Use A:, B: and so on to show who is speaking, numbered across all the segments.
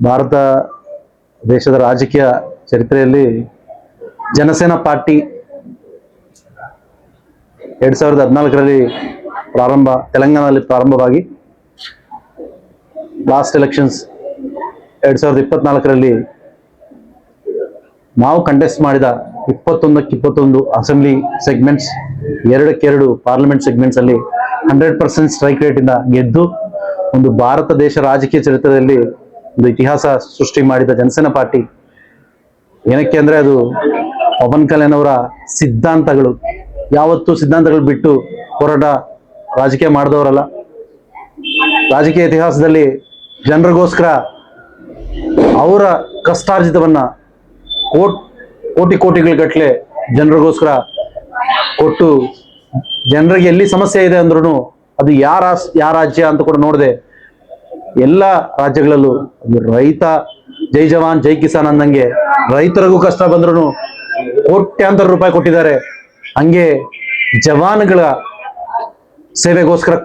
A: ಭಾರತ ದೇಶದ ರಾಜಕೀಯ ಚರಿತ್ರೆಯಲ್ಲಿ ಜನಸೇನಾ ಪಾರ್ಟಿ 2014ರಲ್ಲಿ ತೆಲಂಗಾಣದಲ್ಲಿ ಪ್ರಾರಂಭವಾಗಿ ಲಾಸ್ಟ್ ಎಲೆಕ್ಷನ್ಸ್ 2024ರಲ್ಲಿ ನಾವು ಕಂಟೆಸ್ಟ್ ಮಾಡಿದ 21ಕ್ಕೆ 21 ಅಸೆಂಬ್ಲಿ ಸೆಗ್ಮೆಂಟ್ಸ್, 2ಕ್ಕೆ 2 ಪಾರ್ಲಿಮೆಂಟ್ ಸೆಗ್ಮೆಂಟ್ಸ್ ಅಲ್ಲಿ 100% ಸ್ಟ್ರೈಕ್ ರೇಟ್ ಇಂದ ಗೆದ್ದು ಒಂದು ಭಾರತ ದೇಶ ರಾಜಕೀಯ ಚರಿತ್ರೆಯಲ್ಲಿ ಒಂದು ಇತಿಹಾಸ ಸೃಷ್ಟಿ ಮಾಡಿದ ಜನಸೇನಾ ಪಾರ್ಟಿ. ಏನಕ್ಕೆ ಅಂದ್ರೆ ಅದು ಪವನ್ ಕಲ್ಯಾಣ್ ಅವರ ಸಿದ್ಧಾಂತಗಳು. ಯಾವತ್ತೂ ಸಿದ್ಧಾಂತಗಳು ಬಿಟ್ಟು ಹೋರಾಟ ರಾಜಕೀಯ ಮಾಡಿದವರಲ್ಲ. ರಾಜಕೀಯ ಇತಿಹಾಸದಲ್ಲಿ ಜನರಿಗೋಸ್ಕರ ಅವರ ಕಷ್ಟಾರ್ಜಿತವನ್ನ ಕೋಟಿ ಕೋಟಿಗಳ ಗಟ್ಟಲೆ ಜನರಿಗೋಸ್ಕರ ಕೊಟ್ಟು, ಜನರಿಗೆ ಎಲ್ಲಿ ಸಮಸ್ಯೆ ಇದೆ ಅಂದ್ರೂ ಅದು ಯಾವ ರಾಜ್ಯ ಅಂತ ಕೂಡ ನೋಡದೆ ಎಲ್ಲ ರಾಜ್ಯಗಳಲ್ಲೂ ರೈತ ಜೈ ಜವಾನ್ ಜೈ ಕಿಸಾನ್ ಅಂದಂಗೆ ರೈತರಿಗೂ ಕಷ್ಟ ಬಂದ್ರು ಕೋಟ್ಯಾಂತರ ರೂಪಾಯಿ ಕೊಟ್ಟಿದ್ದಾರೆ. ಹಂಗೆ ಜವಾನ್ಗಳ ಸೇವೆಗೋಸ್ಕರ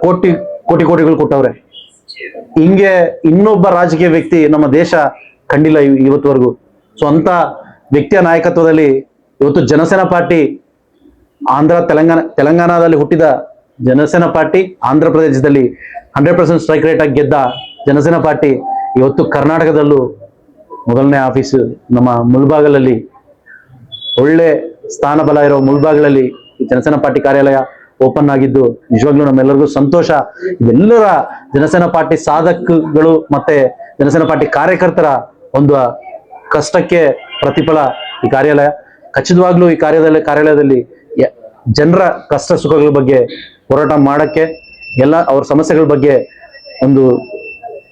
A: ಕೋಟಿಗಳು ಕೊಟ್ಟವ್ರೆ. ಹಿಂಗೆ ಇನ್ನೊಬ್ಬ ರಾಜಕೀಯ ವ್ಯಕ್ತಿ ನಮ್ಮ ದೇಶ ಕಂಡಿಲ್ಲ ಇವತ್ತುವರೆಗೂ. ಸೊ ಅಂತ ವ್ಯಕ್ತಿಯ ನಾಯಕತ್ವದಲ್ಲಿ ಇವತ್ತು ಜನಸೇನಾ ಪಾರ್ಟಿ ತೆಲಂಗಾಣದಲ್ಲಿ ಹುಟ್ಟಿದ ಜನಸೇನಾ ಪಾರ್ಟಿ, ಆಂಧ್ರ ಪ್ರದೇಶದಲ್ಲಿ 100% ಸ್ಟ್ರೈಕ್ ರೇಟ್ ಆಗಿ ಗೆದ್ದ ಜನಸೇನಾ ಪಾರ್ಟಿ ಇವತ್ತು ಕರ್ನಾಟಕದಲ್ಲೂ ಮೊದಲನೇ ಆಫೀಸ್ ನಮ್ಮ ಮುಲ್ಬಾಗಲಲ್ಲಿ, ಒಳ್ಳೆ ಸ್ಥಾನಬಲ ಇರೋ ಮುಲ್ಬಾಗಲಲ್ಲಿ ಈ ಜನಸೇನಾ ಪಾರ್ಟಿ ಕಾರ್ಯಾಲಯ ಓಪನ್ ಆಗಿದ್ದು ನಿಜವಾಗ್ಲೂ ನಮ್ಮೆಲ್ಲರಿಗೂ ಸಂತೋಷ. ಇದೆಲ್ಲರ ಜನಸೇನಾ ಪಾರ್ಟಿ ಸಾಧಕಗಳು ಮತ್ತೆ ಜನಸೇನಾ ಪಾರ್ಟಿ ಕಾರ್ಯಕರ್ತರ ಒಂದು ಕಷ್ಟಕ್ಕೆ ಪ್ರತಿಫಲ ಈ ಕಾರ್ಯಾಲಯ. ಖಚಿತವಾಗ್ಲೂ ಈ ಕಾರ್ಯಾಲಯದಲ್ಲಿ ಜನರ ಕಷ್ಟ ಸುಖಗಳ ಬಗ್ಗೆ ಹೋರಾಟ ಮಾಡಕ್ಕೆ, ಎಲ್ಲ ಅವ್ರ ಸಮಸ್ಯೆಗಳ ಬಗ್ಗೆ ಒಂದು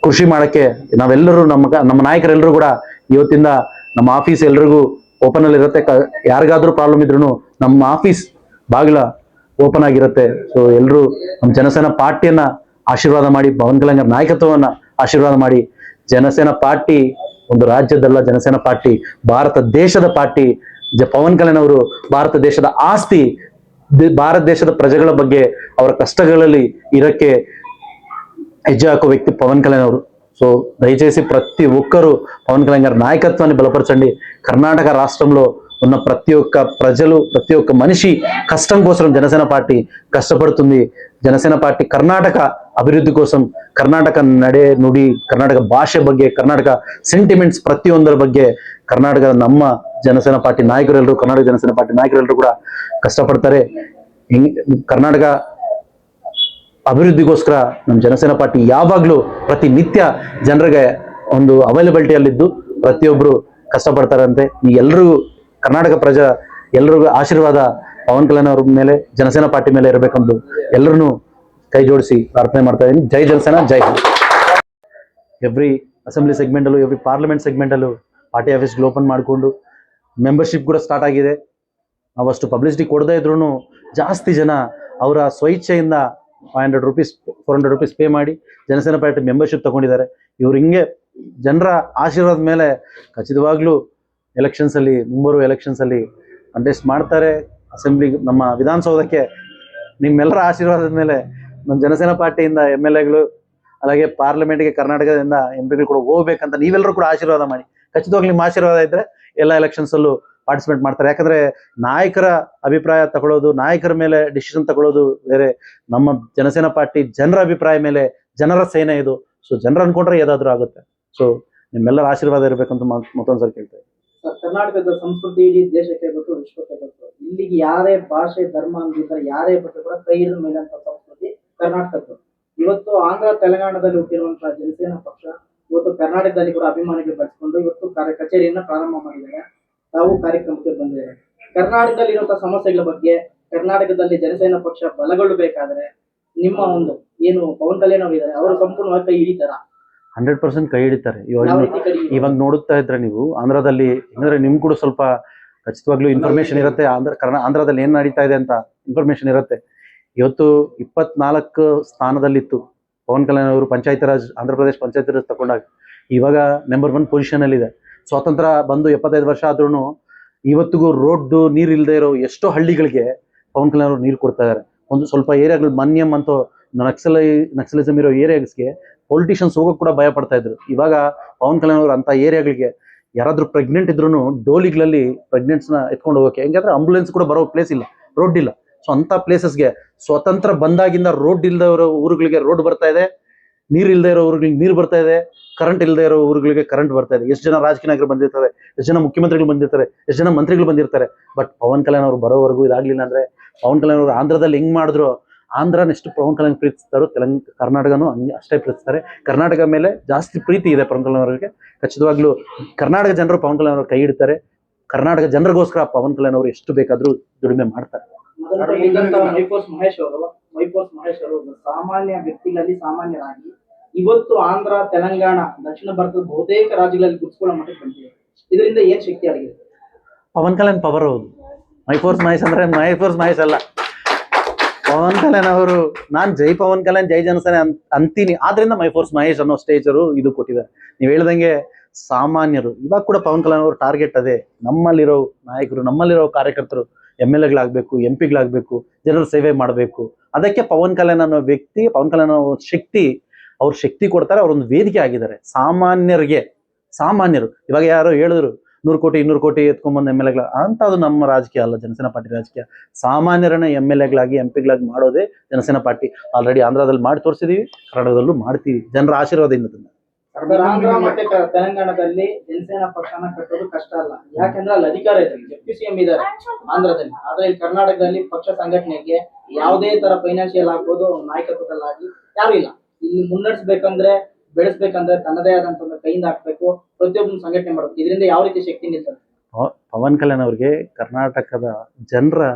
A: ಕೃಷಿ ಮಾಡಕ್ಕೆ ನಾವೆಲ್ಲರೂ ನಮ್ಮ ನಾಯಕರೆಲ್ಲರೂ ಕೂಡ ಇವತ್ತಿಂದ ನಮ್ಮ ಆಫೀಸ್ ಎಲ್ರಿಗೂ ಓಪನ್ ಅಲ್ಲಿ ಇರುತ್ತೆ. ಯಾರಿಗಾದ್ರೂ ಪ್ರಾಬ್ಲಮ್ ಇದ್ರು ನಮ್ಮ ಆಫೀಸ್ ಬಾಗಿಲ ಓಪನ್ ಆಗಿರುತ್ತೆ. ಸೊ ಎಲ್ಲರೂ ನಮ್ಮ ಜನಸೇನಾ ಪಾರ್ಟಿಯನ್ನ ಆಶೀರ್ವಾದ ಮಾಡಿ, ಪವನ್ ಕಲ್ಯಾಣ್ ನಾಯಕತ್ವವನ್ನ ಆಶೀರ್ವಾದ ಮಾಡಿ. ಜನಸೇನಾ ಪಾರ್ಟಿ ಒಂದು ರಾಜ್ಯದಲ್ಲ, ಜನಸೇನಾ ಪಾರ್ಟಿ ಭಾರತ ದೇಶದ ಪಾರ್ಟಿ. ಪವನ್ ಕಲ್ಯಾಣ್ ಅವರು ಭಾರತ ದೇಶದ ಆಸ್ತಿ. ಭಾರತ ದೇಶದ ಪ್ರಜೆಗಳ ಬಗ್ಗೆ ಅವರ ಕಷ್ಟಗಳಲ್ಲಿ ಇರಕ್ಕೆ ಹೆಜ್ಜೆ ಹಾಕೋ ವ್ಯಕ್ತಿ ಪವನ್ ಕಲ್ಯಾಣ್ ಅವರು. సో దయచేసి ప్రతి ఒక్కరూ పవన్ కళ్యాణ్ గారి నాయకత్వాన్ని బలపరచండి. కర్ణాటక రాష్ట్రంలో ఉన్న ప్రతి ఒక్క ప్రజలు, ప్రతి ఒక్క మనిషి కష్టం కోసం జనసేన పార్టీ కష్టపడుతుంది. జనసేన పార్టీ కర్ణాటక అభివృద్ధి కోసం, కర్ణాటక ನಡೆ ನುಡಿ, ಕರ್ನಾಟಕ ಭಾಷೆ ಬಗ್ಗೆ, ಕರ್ನಾಟಕ ಸೆಂಟಿಮೆಂಟ್ಸ್ ಪ್ರತಿಯೊಂದರ ಬಗ್ಗೆ ಕರ್ನಾಟಕದ ನಮ್ಮ ಜನಸೇನಾ ಪಾರ್ಟಿ ನಾಯಕರೆಲ್ಲರೂ, ಕರ್ನಾಟಕ ಜನಸೇನಾ ಪಾರ್ಟಿ ನಾಯಕರೆಲ್ಲರೂ ಕೂಡ ಕಷ್ಟಪಡ್ತಾರೆ. ಕರ್ನಾಟಕ ಅಭಿವೃದ್ಧಿಗೋಸ್ಕರ ನಮ್ಮ ಜನಸೇನಾ ಪಾರ್ಟಿ ಯಾವಾಗಲೂ ಪ್ರತಿನಿತ್ಯ ಜನರಿಗೆ ಒಂದು ಅವೈಲಬಿಲಿಟಿಯಲ್ಲಿದ್ದು ಪ್ರತಿಯೊಬ್ಬರು ಕಷ್ಟಪಡ್ತಾರಂತೆ. ಈ ಎಲ್ರಿಗೂ ಕರ್ನಾಟಕ ಎಲ್ರಿಗೂ ಆಶೀರ್ವಾದ ಪವನ್ ಕಲ್ಯಾಣ್ ಅವ್ರ ಮೇಲೆ, ಜನಸೇನಾ ಪಾರ್ಟಿ ಮೇಲೆ ಇರಬೇಕಂದು ಎಲ್ಲರನ್ನೂ ಕೈ ಜೋಡಿಸಿ ಪ್ರಾರ್ಥನೆ ಮಾಡ್ತಾ ಇದ್ದೀನಿ. ಜೈ ಜನಸೇನಾ, ಜೈ ಹಿಂದ್. ಎವ್ರಿ ಅಸೆಂಬ್ಲಿ ಸೆಗ್ಮೆಂಟಲ್ಲೂ, ಎವ್ರಿ ಪಾರ್ಲಿಮೆಂಟ್ ಸೆಗ್ಮೆಂಟಲ್ಲೂ ಪಾರ್ಟಿ ಆಫೀಸ್ಗಳು ಓಪನ್ ಮಾಡಿಕೊಂಡು ಮೆಂಬರ್ಶಿಪ್ ಕೂಡ ಸ್ಟಾರ್ಟ್ ಆಗಿದೆ. ನಾವು ಅಷ್ಟು ಪಬ್ಲಿಸಿಟಿ ಕೊಡದೇ ಇದ್ರೂ ಜಾಸ್ತಿ ಜನ ಅವರ ಸ್ವಇಚ್ಛೆಯಿಂದ 500 ರೂಪೀಸ್ 400 ರೂಪೀಸ್ ಪೇ ಮಾಡಿ ಜನಸೇನಾ ಪಾರ್ಟಿ ಮೆಂಬರ್ಶಿಪ್ ತಗೊಂಡಿದ್ದಾರೆ. ಇವ್ರು ಹಿಂಗೆ ಜನರ ಆಶೀರ್ವಾದ ಮೇಲೆ ಖಚಿತವಾಗ್ಲೂ ಮುಂಬರುವ ಎಲೆಕ್ಷನ್ಸ್ ಅಲ್ಲಿ ಕಂಟೆಸ್ಟ್ ಮಾಡ್ತಾರೆ. ಅಸೆಂಬ್ಲಿ ನಮ್ಮ ವಿಧಾನಸೌಧಕ್ಕೆ ನಿಮ್ಮೆಲ್ಲರ ಆಶೀರ್ವಾದದ ಮೇಲೆ ನಮ್ಮ ಜನಸೇನಾ ಪಾರ್ಟಿಯಿಂದ MLAಗಳು, అలాగే ಪಾರ್ಲಿಮೆಂಟ್ಗೆ ಕರ್ನಾಟಕದಿಂದ MP ಕೂಡ ಹೋಗ್ಬೇಕಂತ ನೀವೆಲ್ಲರೂ ಕೂಡ ಆಶೀರ್ವಾದ ಮಾಡಿ. ಖಚಿತವಾಗಿ ನಿಮ್ಮ ಆಶೀರ್ವಾದ ಇದ್ರೆ ಎಲ್ಲ ಎಲೆಕ್ಷನ್ಸ್ ಅಲ್ಲೂ ಪಾರ್ಟಿಸಿಪೇಟ್ ಮಾಡ್ತಾರೆ. ಯಾಕಂದ್ರೆ ನಾಯಕರ ಅಭಿಪ್ರಾಯ ತಗೊಳ್ಳೋದು, ನಾಯಕರ ಮೇಲೆ ಡಿಸಿಷನ್ ತಗೊಳ್ಳೋದು ಬೇರೆ. ನಮ್ಮ ಜನಸೇನಾ ಪಾರ್ಟಿ ಜನರ ಅಭಿಪ್ರಾಯ ಮೇಲೆ, ಜನರ ಸೇನೆ ಇದು. ಸೊ ಜನರು ಅನ್ಕೊಂಡ್ರೆ ಏದಾದ್ರೂ ಆಗುತ್ತೆ. ಸೊ ನಿಮ್ಮೆಲ್ಲರ ಆಶೀರ್ವಾದ ಇರಬೇಕಂತ ಮತ್ತೊಂದ್ಸರಿ ಕೇಳ್ತೇವೆ.
B: ಕರ್ನಾಟಕದ ಸಂಸ್ಕೃತಿ ಇಡೀ ದೇಶಕ್ಕೆ ಗೊತ್ತು, ವಿಶ್ವಕ್ಕೆ ಗೊತ್ತು. ಇಲ್ಲಿಗೆ ಯಾರೇ ಭಾಷೆ ಧರ್ಮ ಅಂದಿದ್ದಾರೆ, ಯಾರೇ ಬಂದ್ರು ಕೂಡ ಕೈ ಹಿಡಿದ ಮೇಲಂತ ಸಂಸ್ಕೃತಿ ಕರ್ನಾಟಕದ್ದು. ಇವತ್ತು ಆಂಧ್ರ ತೆಲಂಗಾಣದಲ್ಲಿ ಹುಟ್ಟಿರುವಂತಹ ಜನಸೇನಾ ಪಕ್ಷ ಇವತ್ತು ಕರ್ನಾಟಕದಲ್ಲಿ ಕೂಡ ಅಭಿಮಾನಿಗಳು ಬೆಳೆಸಿಕೊಂಡು ಇವತ್ತು ಕಚೇರಿಯನ್ನ ಪ್ರಾರಂಭ ಮಾಡಿದ್ದಾರೆ. ತಾವು ಕಾರ್ಯಕ್ರಮಕ್ಕೆ ಬಂದಿದ್ದಾರೆ. ಕರ್ನಾಟಕದಲ್ಲಿ ಇರುವಂತಹ ಸಮಸ್ಯೆಗಳ ಬಗ್ಗೆ, ಕರ್ನಾಟಕದಲ್ಲಿ ಜನಸೇನಾ ಪಕ್ಷ ಬಲಗೊಳ್ಳಬೇಕಾದ್ರೆ ನಿಮ್ಮ ಒಂದು ಏನು ಪವನ್ ಕಲ್ಯಾಣ್ ಅವರು ಇದ್ದಾರೆ, ಅವರು ಸಂಪೂರ್ಣವಾಗಿ ಕೈ ಹಿಡಿತಾರ?
A: 100% ಕೈ ಹಿಡಿತಾರೆ. ಇವಾಗ ನೋಡುತ್ತಾ ಇದ್ರೆ ನೀವು ಆಂಧ್ರದಲ್ಲಿ, ಅಂದ್ರೆ ನಿಮ್ ಕೂಡ ಸ್ವಲ್ಪ ಖಚಿತವಾಗ್ಲೂ ಇನ್ಫಾರ್ಮೇಶನ್ ಇರುತ್ತೆ. ಆಂಧ್ರದಲ್ಲಿ ಏನ್ ನಡೀತಾ ಇದೆ ಅಂತ ಇನ್ಫಾರ್ಮೇಶನ್ ಇರುತ್ತೆ. ಇವತ್ತು 24 ಸ್ಥಾನದಲ್ಲಿತ್ತು ಪವನ್ ಕಲ್ಯಾಣ್ ಅವರು ಪಂಚಾಯತ್ ರಾಜ್, ಆಂಧ್ರ ಪ್ರದೇಶ ಪಂಚಾಯತ್ ರಾಜ್ ತಗೊಂಡಾಗ. ಇವಾಗ ನಂಬರ್ 1 ಪೊಸಿಷನ್ ಅಲ್ಲಿ ಇದೆ. ಸ್ವಾತಂತ್ರ್ಯ ಬಂದು 75 ವರ್ಷ ಆದ್ರೂ ಇವತ್ತಿಗೂ ರೋಡ್ ನೀರ್ ಇಲ್ಲದೆ ಇರೋ ಎಷ್ಟೋ ಹಳ್ಳಿಗಳಿಗೆ ಪವನ್ ಕಲ್ಯಾಣ್ ಅವರು ನೀರು ಕೊಡ್ತಾ ಇದಾರೆ. ಒಂದು ಸ್ವಲ್ಪ ಏರಿಯಾಗಳು ಮನ್ಯಂ ಅಂತ ನಕ್ಸಲಿಸಮ್ ಇರೋ ಏರಿಯಾಸ್ಗೆ ಪೊಲಿಟಿಷಿಯನ್ಸ್ ಹೋಗೋಕೆ ಕೂಡ ಭಯ ಪಡ್ತಾ ಇದ್ರು. ಇವಾಗ ಪವನ್ ಕಲ್ಯಾಣ್ ಅವರು ಅಂತ ಏರಿಯಾಗಳಿಗೆ ಯಾರಾದ್ರೂ ಪ್ರೆಗ್ನೆಂಟ್ ಇದ್ರು ಡೋಲಿಗಳಲ್ಲಿ ಪ್ರೆಗ್ನೆಂಟ್ಸ್ನ ಎತ್ಕೊಂಡು ಹೋಗೋಕೆ, ಹೆಂಗಂದ್ರೆ ಆಂಬುಲೆನ್ಸ್ ಕೂಡ ಬರೋ ಪ್ಲೇಸ್ ಇಲ್ಲ, ರೋಡ್ ಇಲ್ಲ. ಸೊ ಅಂತ ಪ್ಲೇಸಸ್ಗೆ ಸ್ವತಂತ್ರ ಬಂದಾಗಿಂದ ರೋಡ್ ಇಲ್ಲದೆ ಇರೋ ಊರುಗಳಿಗೆ ರೋಡ್ ಬರ್ತಾ ಇದೆ, ನೀರು ಇಲ್ಲದೆ ಇರೋ ಊರುಗಳಿಗೆ ನೀರು ಬರ್ತಾ ಇದೆ, ಕರೆಂಟ್ ಇಲ್ಲದೆ ಇರೋ ಊರುಗಳಿಗೆ ಕರೆಂಟ್ ಬರ್ತಾ ಇದೆ. ಎಷ್ಟು ಜನ ರಾಜಕೀಯ ನಾಯಕರು ಬಂದಿರ್ತಾರೆ, ಎಷ್ಟು ಜನ ಮುಖ್ಯಮಂತ್ರಿಗಳು ಬಂದಿರ್ತಾರೆ, ಎಷ್ಟು ಜನ ಮಂತ್ರಿಗಳು ಬಂದಿರ್ತಾರೆ. ಬಟ್ ಪವನ್ ಕಲ್ಯಾಣ್ ಅವರು ಬರೋವರೆಗೂ ಇದಾಗ್ಲಿಲ್ಲ ಅಂದ್ರೆ, ಪವನ್ ಕಲ್ಯಾಣ್ ಅವರು ಆಂಧ್ರದಲ್ಲಿ ಹೆಂಗ್ ಮಾಡಿದ್ರು, ಆಂಧ್ರನ ಎಷ್ಟು ಪವನ್ ಕಲ್ಯಾಣ್ ಪ್ರೀತಿಸ್ತಾರೋ ಕರ್ನಾಟಕನೂ ಹಂಗೆ ಅಷ್ಟೇ ಪ್ರೀತಿಸ್ತಾರೆ. ಕರ್ನಾಟಕ ಮೇಲೆ ಜಾಸ್ತಿ ಪ್ರೀತಿ ಇದೆ ಪವನ್ ಕಲ್ಯಾಣ್ ಅವರಿಗೆ. ಖಚಿತವಾಗ್ಲೂ ಕರ್ನಾಟಕ ಜನರು ಪವನ್ ಕಲ್ಯಾಣ್ ಅವರು ಕೈ ಇಡ್ತಾರೆ. ಕರ್ನಾಟಕ ಜನರಿಗೋಸ್ಕರ ಪವನ್ ಕಲ್ಯಾಣ್ ಅವರು ಎಷ್ಟು ಬೇಕಾದ್ರೂ ದುಡಿಮೆ ಮಾಡ್ತಾರೆ.
B: ಮೈಫೋರ್ಸ್ ಮಹೇಶ್ ಅವರು ಒಬ್ಬ ಸಾಮಾನ್ಯ ವ್ಯಕ್ತಿಗಳಲ್ಲಿ ಸಾಮಾನ್ಯರಾಗಿ ಇವತ್ತು ಆಂಧ್ರ, ತೆಲಂಗಾಣ, ದಕ್ಷಿಣ ಭಾರತದ ಬಹುತೇಕ ರಾಜ್ಯಗಳಲ್ಲಿ ಗುರುತಿಸಿಕೊಳ್ಳೋ ಮಟ್ಟಕ್ಕೆ ಬಂದಿದೆ. ಇದರಿಂದ ಏನ್ ಶಕ್ತಿ ಆಗಿದೆ?
A: ಪವನ್ ಕಲ್ಯಾಣ್ ಪವರ್ ಹೌದು. ಮೈಫೋರ್ಸ್ ಮಹೇಶ್ ಅಂದ್ರೆ ಮೈಫೋರ್ಸ್ ಮಹೇಶ್ ಅಲ್ಲ, ಪವನ್ ಕಲ್ಯಾಣ್ ಅವರು. ನಾನ್ ಜೈ ಪವನ್ ಕಲ್ಯಾಣ್ ಜೈ ಜನಸೇನೆ ಅಂತೀನಿ, ಆದ್ರಿಂದ ಮೈಫೋರ್ಸ್ ಮಹೇಶ್ ಅನ್ನೋ ಸ್ಟೇಜರು ಇದು ಕೊಟ್ಟಿದ್ದಾರೆ. ನೀವು ಹೇಳ್ದಂಗೆ ಸಾಮಾನ್ಯರು ಇವಾಗ ಕೂಡ ಪವನ್ ಕಲ್ಯಾಣ್ ಅವ್ರ ಟಾರ್ಗೆಟ್ ಅದೇ. ನಮ್ಮಲ್ಲಿರೋ ನಾಯಕರು, ನಮ್ಮಲ್ಲಿರೋ ಕಾರ್ಯಕರ್ತರು MLA ಗಳಾಗಬೇಕು, MP ಗಳಾಗಬೇಕು, ಜನರ ಸೇವೆ ಮಾಡಬೇಕು. ಅದಕ್ಕೆ ಪವನ್ ಕಲ್ಯಾಣ್ ಅನ್ನೋ ವ್ಯಕ್ತಿ, ಪವನ್ ಕಲ್ಯಾಣ್ ಅನ್ನೋ ಶಕ್ತಿ, ಅವ್ರ ಶಕ್ತಿ ಕೊಡ್ತಾರೆ. ಅವ್ರೊಂದು ವೇದಿಕೆ ಆಗಿದ್ದಾರೆ ಸಾಮಾನ್ಯರು. ಇವಾಗ ಯಾರೋ ಹೇಳಿದ್ರು 100 ಕೋಟಿ ಎತ್ಕೊಂಡ್ಬಂದು MLA ಅಂತ, ಅದು ನಮ್ಮ ರಾಜಕೀಯ ಅಲ್ಲ, ಜನಸೇನಾ ಪಾರ್ಟಿ ರಾಜಕೀಯ. ಸಾಮಾನ್ಯರನ್ನ MLA MP ಮಾಡೋದೇ ಜನಸೇನಾ ಪಾರ್ಟಿ. ಆಲ್ರೆಡಿ ಆಂಧ್ರದಲ್ಲಿ ಮಾಡಿ ತೋರಿಸಿದೀವಿ, ಕರ್ನಾಟಕದಲ್ಲೂ ಮಾಡ್ತೀವಿ, ಜನರ ಆಶೀರ್ವಾದದಿಂದ.
B: ಆಂಧ್ರ ಮತ್ತೆ ತೆಲಂಗಾಣದಲ್ಲಿ ಜನಸೇನಾ ಪಕ್ಷನ ಕಟ್ಟೋದು ಕಷ್ಟ ಅಲ್ಲ, ಯಾಕಂದ್ರೆ ಅಲ್ಲಿ ಅಧಿಕಾರ ಇದೆ, ಡೆಪ್ಟಿ CM ಇದ್ದಾರೆ ಆಂಧ್ರದಲ್ಲಿ. ಆದ್ರೆ ಇಲ್ಲಿ ಕರ್ನಾಟಕದಲ್ಲಿ ಪಕ್ಷ ಸಂಘಟನೆಗೆ ಯಾವುದೇ ತರ ಫೈನಾನ್ಷಿಯಲ್ ಆಗ್ಬೋದು, ನಾಯಕತ್ವದಲ್ಲಾಗಿ ಯಾರು ಇಲ್ಲ. ಇಲ್ಲಿ ಮುನ್ನಡೆಸ್ಬೇಕಂದ್ರೆ, ಬೆಳೆಸ್ಬೇಕಂದ್ರೆ ತನ್ನದೇ ಆದಂತ ಒಂದು ಕೈಯಿಂದ ಹಾಕ್ಬೇಕು, ಪ್ರತಿಯೊಬ್ಬರು ಸಂಘಟನೆ ಮಾಡಬೇಕು. ಇದರಿಂದ ಯಾವ ರೀತಿ ಶಕ್ತಿ ನಿಲ್ತದೆ?
A: ಪವನ್ ಕಲ್ಯಾಣ್ ಅವ್ರಿಗೆ ಕರ್ನಾಟಕದ ಜನರ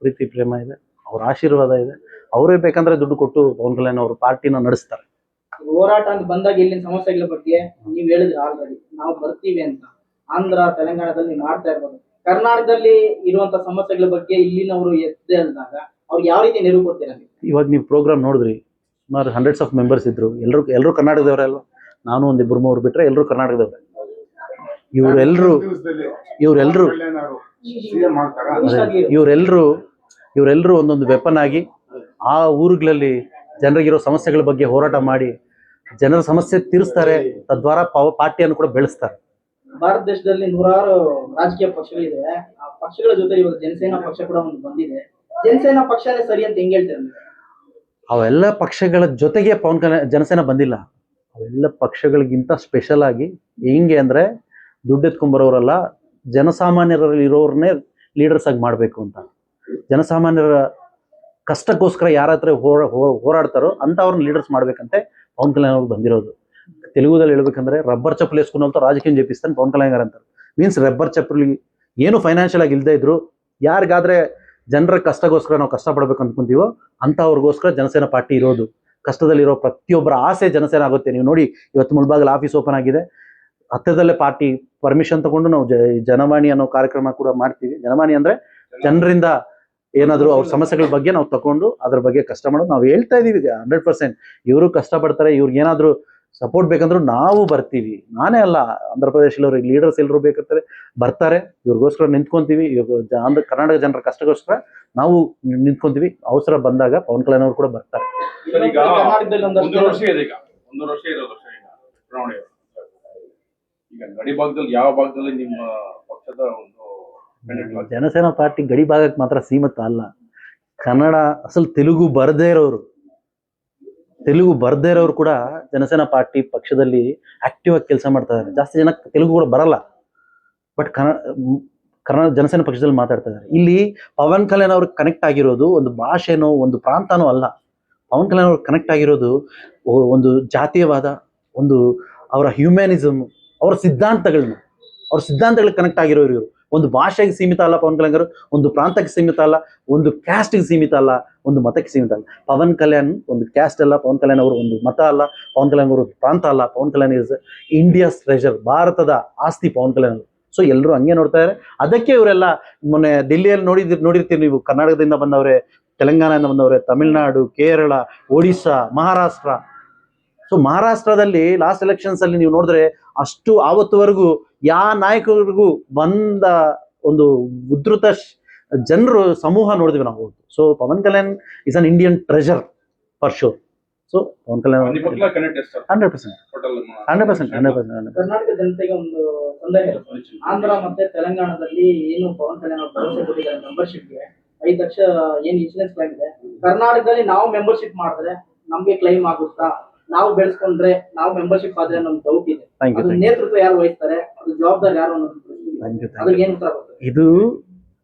A: ಪ್ರೀತಿ ಪ್ರೇಮ ಇದೆ, ಅವ್ರ ಆಶೀರ್ವಾದ ಇದೆ. ಅವರೇ ಬೇಕಂದ್ರೆ ದುಡ್ಡು ಕೊಟ್ಟು ಪವನ್ ಕಲ್ಯಾಣ್ ಅವರು ಪಾರ್ಟಿನ ನಡೆಸ್ತಾರೆ.
B: ಹೋರಾಟ ಅಂತ ಬಂದಾಗ ಇಲ್ಲಿನ ಸಮಸ್ಯೆಗಳ ಬಗ್ಗೆ ನೀವ್ ಹೇಳಿದ್ರೆ ಆಲ್ರೆಡಿ ನಾವು ಬರ್ತೀವಿ ಅಂತ. ಆಂಧ್ರ, ತೆಲಂಗಾಣದಲ್ಲಿ ನೀವು ಮಾಡ್ತಾ ಇರ್ಬೋದು. ಕರ್ನಾಟಕದಲ್ಲಿ ಇರುವಂತ ಸಮಸ್ಯೆಗಳ ಬಗ್ಗೆ ಇಲ್ಲಿನವರು ಎದ್ದೆ ಅಂದಾಗ ಅವ್ರಿಗೆ ಯಾವ ರೀತಿ ನೆರವು ಕೊಡ್ತೀರಾ ನೀವು?
A: ಇವಾಗ ನೀವು ಪ್ರೋಗ್ರಾಮ್ ನೋಡಿದ್ರಿ, ಸುಮಾರು ಹಂಡ್ರೆಡ್ಸ್ ಆಫ್ ಮೆಂಬರ್ಸ್ ಇದ್ರು. ಎಲ್ಲರೂ ಕರ್ನಾಟಕದವರೇ ಅಲ್ವಾ? ನಾನು ಒಂದಿಬ್ಬರು ಮೂರು ಬಿಟ್ರೆ ಎಲ್ಲರೂ ಕರ್ನಾಟಕದವ್ರೆ. ಇವರೆಲ್ಲರೂ ಒಂದೊಂದು ವೆಪನ್ ಆಗಿ ಆ ಊರುಗಳಲ್ಲಿ ಜನರಿಗಿರೋ ಸಮಸ್ಯೆಗಳ ಬಗ್ಗೆ ಹೋರಾಟ ಮಾಡಿ ಜನರ ಸಮಸ್ಯೆ ತೀರಿಸ್ತಾರೆ. ತದ್ವಾರ ಪಾರ್ಟಿಯನ್ನು ಕೂಡ ಬೆಳೆಸ್ತಾರೆ.
B: ಭಾರತ ದೇಶದಲ್ಲಿ ನೂರಾರು ರಾಜಕೀಯ ಪಕ್ಷಗಳಿದೆ. ಆ ಪಕ್ಷಗಳ ಜೊತೆ ಇವಾಗ ಜನಸೇನಾ ಪಕ್ಷ ಕೂಡ ಒಂದು ಬಂದಿದೆ. ಜನಸೇನಾ ಪಕ್ಷನೇ ಸರಿ ಅಂತ ಹೆಂಗ್ ಹೇಳ್ತೀರ?
A: ಅವೆಲ್ಲ ಪಕ್ಷಗಳ ಜೊತೆಗೆ ಪವನ್ ಕಲ್ಯಾಣ್ ಜನಸೇನಾ ಬಂದಿಲ್ಲ. ಅವೆಲ್ಲ ಪಕ್ಷಗಳಿಗಿಂತ ಸ್ಪೆಷಲ್ ಆಗಿ ಹೆಂಗೆ ಅಂದ್ರೆ, ದುಡ್ಡು ಎತ್ಕೊಂಡ್ಬರೋರಲ್ಲ, ಜನಸಾಮಾನ್ಯರಲ್ಲಿ ಇರೋರ್ನೇ ಲೀಡರ್ಸ್ ಆಗಿ ಮಾಡಬೇಕು ಅಂತ. ಜನಸಾಮಾನ್ಯರ ಕಷ್ಟಕ್ಕೋಸ್ಕರ ಯಾರ ಹತ್ರ ಹೋರಾಡ್ತಾರೋ ಅಂಥವ್ರನ್ನ ಲೀಡರ್ಸ್ ಮಾಡ್ಬೇಕಂತೆ ಪವನ್ ಕಲ್ಯಾಣ್ ಅವ್ರು ಬಂದಿರೋದು. ತೆಲುಗುದಲ್ಲಿ ಹೇಳ್ಬೇಕಂದ್ರೆ ರಬ್ಬರ್ ಚಪ್ಪಲಿ వేసుకున్నంత ರಾಜಕೀಯ ಜಪಿಸ್ತಾನೆ ಪವನ್ ಕಲ್ಯಾಣ್ గారు ಅಂತಾರೆ. ಮೀನ್ಸ್ ರಬ್ಬರ್ ಚಪ್ಪಲಿ ಏನು ಫೈನಾನ್ಷಿಯಲ್ ಆಗಿ ಇಲ್ಲದೆ ಇದ್ರು, ಯಾರಿಗಾದ್ರೆ ಜನರ ಕಷ್ಟಗೋಸ್ಕರ ನಾವು ಕಷ್ಟಪಡ್ಬೇಕು ಅಂದ್ಕೊಂತೀವೋ ಅಂಥವ್ರಿಗೋಸ್ಕರ ಜನಸೇನಾ ಪಾರ್ಟಿ ಇರೋದು. ಕಷ್ಟದಲ್ಲಿರೋ ಪ್ರತಿಯೊಬ್ಬರ ಆಸೆ ಜನಸೇನಾ ಆಗುತ್ತೆ. ನೀವು ನೋಡಿ, ಇವತ್ತು ಮುಳಬಾಗಿಲು ಆಫೀಸ್ ಓಪನ್ ಆಗಿದೆ. ಹತ್ತಿರದಲ್ಲೇ ಪಾರ್ಟಿ ಪರ್ಮಿಷನ್ ತಗೊಂಡು ನಾವು ಜನವಾಣಿ ಅನ್ನೋ ಕಾರ್ಯಕ್ರಮ ಕೂಡ ಮಾಡ್ತೀವಿ. ಜನವಾಣಿ ಅಂದ್ರೆ ಜನರಿಂದ ಏನಾದ್ರು ಅವ್ರ ಸಮಸ್ಯೆಗಳ ಬಗ್ಗೆ ನಾವು ತಗೊಂಡು ಅದ್ರ ಬಗ್ಗೆ ಕಷ್ಟ ಮಾಡೋದು. ನಾವು ಹೇಳ್ತಾ ಇದೀವಿ 100%. ಇವರು ಕಷ್ಟಪಡ್ತಾರೆ, ಇವ್ರಿಗೆ ಏನಾದ್ರು ಸಪೋರ್ಟ್ ಬೇಕಂದ್ರು ನಾವು ಬರ್ತೀವಿ. ನಾನೇ ಅಲ್ಲ, ಆಂಧ್ರ ಪ್ರದೇಶದವ್ರಿಗೆ ಲೀಡರ್ಸ್ ಎಲ್ಲರೂ ಬೇಕಾಗ್ತಾರೆ, ಬರ್ತಾರೆ. ಇವ್ರಿಗೋಸ್ಕರ ನಿಂತ್ಕೊಂತೀವಿ. ಕರ್ನಾಟಕ ಜನರ ಕಷ್ಟಗೋಸ್ಕರ ನಾವು ನಿಂತ್ಕೊಂತೀವಿ. ಅವಸರ ಬಂದಾಗ ಪವನ್ ಕಲ್ಯಾಣ್ ಅವರು ಕೂಡ ಬರ್ತಾರೆ.
C: ಈಗ ಗಡಿ ಭಾಗದಲ್ಲಿ ಯಾವ ಭಾಗದಲ್ಲಿ ನಿಮ್ಮ ಪಕ್ಷದ ಒಂದು
A: ಜನಸೇನಾ ಪಾರ್ಟಿ ಗಡಿ ಭಾಗಕ್ಕೆ ಮಾತ್ರ ಸೀಮಿತ ಅಲ್ಲ. ಕನ್ನಡ ಅಸಲು ತೆಲುಗು ಬರ್ದೇ ಇರೋರು ಕೂಡ ಜನಸೇನಾ ಪಾರ್ಟಿ ಪಕ್ಷದಲ್ಲಿ ಆಕ್ಟಿವ್ ಆಗಿ ಕೆಲಸ ಮಾಡ್ತಾ ಇದ್ದಾರೆ. ಜಾಸ್ತಿ ಜನ ತೆಲುಗು ಕೂಡ ಬರಲ್ಲ, ಬಟ್ ಕನ್ನಡ ಜನಸೇನಾ ಪಕ್ಷದಲ್ಲಿ ಮಾತಾಡ್ತಾ ಇದ್ದಾರೆ. ಇಲ್ಲಿ ಪವನ್ ಕಲ್ಯಾಣ್ ಅವ್ರಿಗೆ ಕನೆಕ್ಟ್ ಆಗಿರೋದು ಒಂದು ಭಾಷೆನೋ ಒಂದು ಪ್ರಾಂತನೋ ಅಲ್ಲ. ಪವನ್ ಕಲ್ಯಾಣ್ ಅವ್ರಿಗೆ ಕನೆಕ್ಟ್ ಆಗಿರೋದು ಒಂದು ಜಾತೀಯವಾದ, ಒಂದು ಅವರ ಹ್ಯೂಮ್ಯಾನಿಸಮ್, ಅವ್ರ ಸಿದ್ಧಾಂತಗಳಿಗೆ ಕನೆಕ್ಟ್ ಆಗಿರೋರು ಇವರು. ಒಂದು ಭಾಷೆಗೆ ಸೀಮಿತ ಅಲ್ಲ ಪವನ್ ಕಲ್ಯಾಣ್ ಅವರು, ಒಂದು ಪ್ರಾಂತಕ್ಕೆ ಸೀಮಿತ ಅಲ್ಲ, ಒಂದು ಕ್ಯಾಸ್ಟ್ಗೆ ಸೀಮಿತ ಅಲ್ಲ, ಒಂದು ಮತಕ್ಕೆ ಸೀಮಿತ ಅಲ್ಲ. ಪವನ್ ಕಲ್ಯಾಣ್ ಒಂದು ಕ್ಯಾಸ್ಟ್ ಅಲ್ಲ, ಪವನ್ ಕಲ್ಯಾಣ್ ಅವರು ಒಂದು ಮತ ಅಲ್ಲ, ಪವನ್ ಕಲ್ಯಾಣ್ ಅವರು ಪ್ರಾಂತ ಅಲ್ಲ. Pavan Kalyan is India's treasure, ಭಾರತದ ಆಸ್ತಿ ಪವನ್ ಕಲ್ಯಾಣ್. ಸೊ ಎಲ್ಲರೂ ಹಂಗೆ ನೋಡ್ತಾ ಇದ್ದಾರೆ. ಅದಕ್ಕೆ ಇವರೆಲ್ಲ ಮೊನ್ನೆ ದಿಲ್ಲಿಯಲ್ಲಿ ನೋಡಿರ್ತೀರಿ ನೀವು, ಕರ್ನಾಟಕದಿಂದ ಬಂದವ್ರೆ, ತೆಲಂಗಾಣದಿಂದ ಬಂದವ್ರೆ, ತಮಿಳುನಾಡು, ಕೇರಳ, ಒಡಿಶಾ, ಮಹಾರಾಷ್ಟ್ರ. ಸೊ ಮಹಾರಾಷ್ಟ್ರದಲ್ಲಿ ಲಾಸ್ಟ್ ಎಲೆಕ್ಷನ್ಸ್ ಅಲ್ಲಿ ನೀವು ನೋಡಿದ್ರೆ ಅಷ್ಟು ಆವತ್ತುವರೆಗೂ ಯಾವ ನಾಯಕರಿಗೂ ಬಂದ ಒಂದು ಉದ್ಧೃತ ಜನರು ಸಮೂಹ ನೋಡಿದ್ವಿ ನಾವು. So Pavan Kalyan is an Indian treasure for sure. So Pavan Kalyan
C: ನಿಮ್ಮ ಪಕ್ಕ ಕನೆಕ್ಟ್ ಎಷ್ಟು
A: 100%.
C: ಟೋಟಲ್
A: 100%.
B: ಕರ್ನಾಟಕ ಜನತೆಗೆ ಒಂದು ಸಂದೇಹ ಇದೆ. ಆಂಧ್ರ ಮತ್ತೆ ತೆಲಂಗಾಣದಲ್ಲಿ ಏನು ಪವನ್ ಕಲ್ಯಾಣ್ ಅವರು ಭರವಸೆ ಕೊಟ್ಟಿದ್ದಾರೆ ಮೆಂಬರ್ಶಿಪ್ಗೆ 5 ಲಕ್ಷ ಏನ್ ಇನ್ಶೂರೆನ್ಸ್ ಕ್ಲೈಮ್ ಇದೆ. ಕರ್ನಾಟಕದಲ್ಲಿ ನಾವು ಮೆಂಬರ್ಶಿಪ್ ಮಾಡಿದ್ರೆ ನಮ್ಗೆ ಕ್ಲೈಮ್ ಆಗುತ್ತಾ, ನಾವು ಬೆಳೆಸ್ಕೊಂಡ್ರೆ ನಾವು ಮೆಂಬರ್ಶಿಪ್ ಆದ್ರೆ ನಮ್ಗೆ ಡೌಟ್ ಇದೆ.
A: Thank you,
B: ಅದು
A: thank you.
B: ನೇತೃತ್ವ ಯಾರು ವಹಿಸ್ತಾರೆ, ಅದು ಜವಾಬ್ದಾರಿ ಯಾರು ಅನ್ನೋದು
A: Thank you, thank
B: ಅದ್ರಿಗೆ
A: you.
B: ಏನ್ ಉತ್ತರ ಬರ್ತದೆ?
A: ಇದು